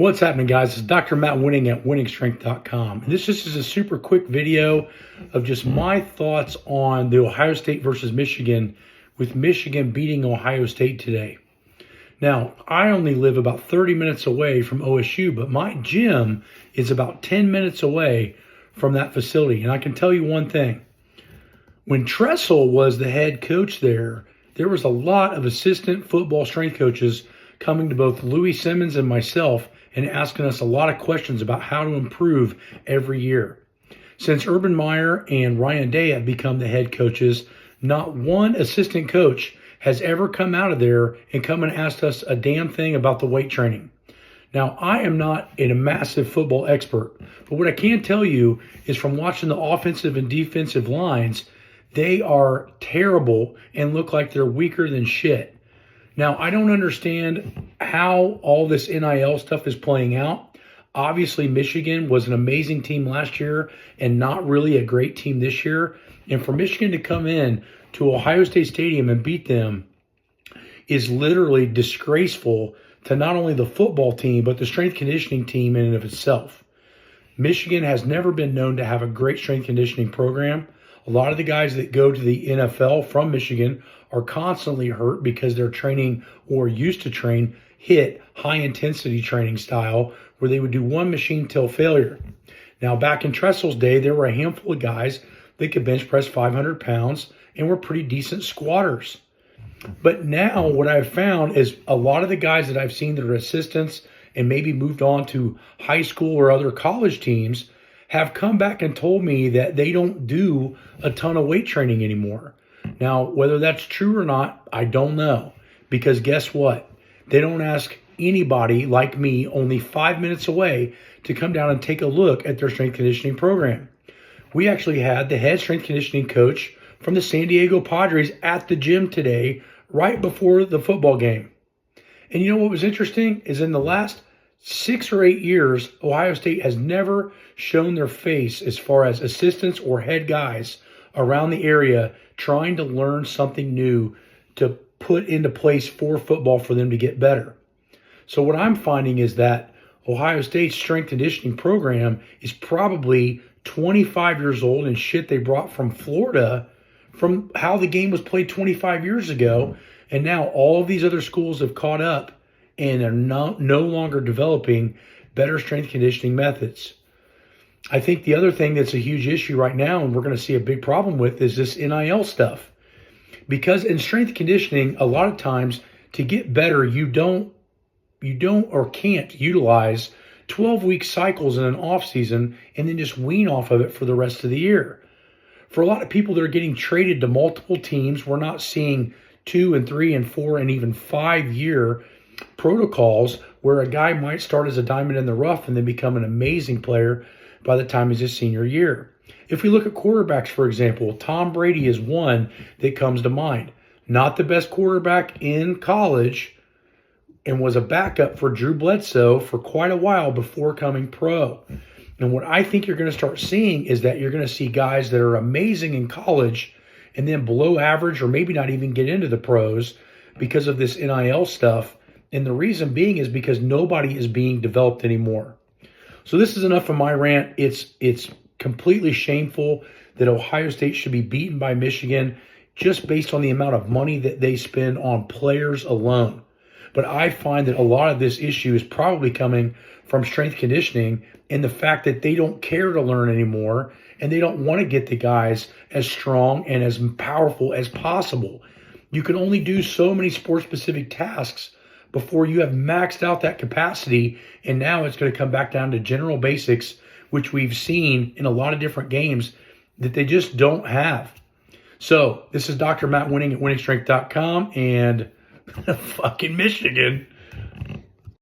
What's happening, guys? It's Dr. Matt Wenning at winningstrength.com. And this just is a super quick video of just my thoughts on the Ohio State versus Michigan, with Michigan beating Ohio State today. Now, I only live about 30 minutes away from OSU, but my gym is about 10 minutes away from that facility. And I can tell you one thing. When Tressel was the head coach there was a lot of assistant football strength coaches coming to both Louis Simmons and myself and asking us a lot of questions about how to improve every year. Since Urban Meyer and Ryan Day have become the head coaches, not one assistant coach has ever come out of there and come and asked us a damn thing about the weight training. Now, I am not a massive football expert, but what I can tell you is from watching the offensive and defensive lines, they are terrible and look like they're weaker than shit. Now, I don't understand how all this NIL stuff is playing out. Obviously, Michigan was an amazing team last year and not really a great team this year. And for Michigan to come in to Ohio State Stadium and beat them is literally disgraceful to not only the football team, but the strength conditioning team in and of itself. Michigan has never been known to have a great strength conditioning program. A lot of the guys that go to the NFL from Michigan are constantly hurt because they're training or used to train HIIT, high intensity training style, where they would do one machine till failure. Now, back in Tressel's day, there were a handful of guys that could bench press 500 pounds and were pretty decent squatters. But now what I've found is a lot of the guys that I've seen that are assistants and maybe moved on to high school or other college teams have come back and told me that they don't do a ton of weight training anymore. Now, whether that's true or not, I don't know. Because guess what? They don't ask anybody like me, only 5 minutes away, to come down and take a look at their strength conditioning program. We actually had the head strength conditioning coach from the San Diego Padres at the gym today, right before the football game. And you know what was interesting is in the last 6 or 8 years, Ohio State has never shown their face as far as assistants or head guys around the area trying to learn something new to put into place for football for them to get better. So what I'm finding is that Ohio State's strength conditioning program is probably 25 years old and shit they brought from Florida, from how the game was played 25 years ago. And now all of these other schools have caught up and are no longer developing better strength conditioning methods. I think the other thing that's a huge issue right now, and we're going to see a big problem with, is this NIL stuff. Because in strength conditioning, a lot of times to get better, you don't or can't utilize 12-week cycles in an off season and then just wean off of it for the rest of the year. For a lot of people that are getting traded to multiple teams, we're not seeing 2 and 3 and 4 and even 5-year protocols where a guy might start as a diamond in the rough and then become an amazing player by the time he's his senior year. If we look at quarterbacks, for example, Tom Brady is one that comes to mind. Not the best quarterback in college and was a backup for Drew Bledsoe for quite a while before coming pro. And what I think you're going to start seeing is that you're going to see guys that are amazing in college and then below average or maybe not even get into the pros because of this NIL stuff. And the reason being is because nobody is being developed anymore. So this is enough of my rant. It's completely shameful that Ohio State should be beaten by Michigan just based on the amount of money that they spend on players alone. But I find that a lot of this issue is probably coming from strength conditioning and the fact that they don't care to learn anymore and they don't want to get the guys as strong and as powerful as possible. You can only do so many sport-specific tasks before you have maxed out that capacity, and now it's going to come back down to general basics, which we've seen in a lot of different games that they just don't have. So this is Dr. Matt Wenning at winningstrength.com, and fucking Michigan.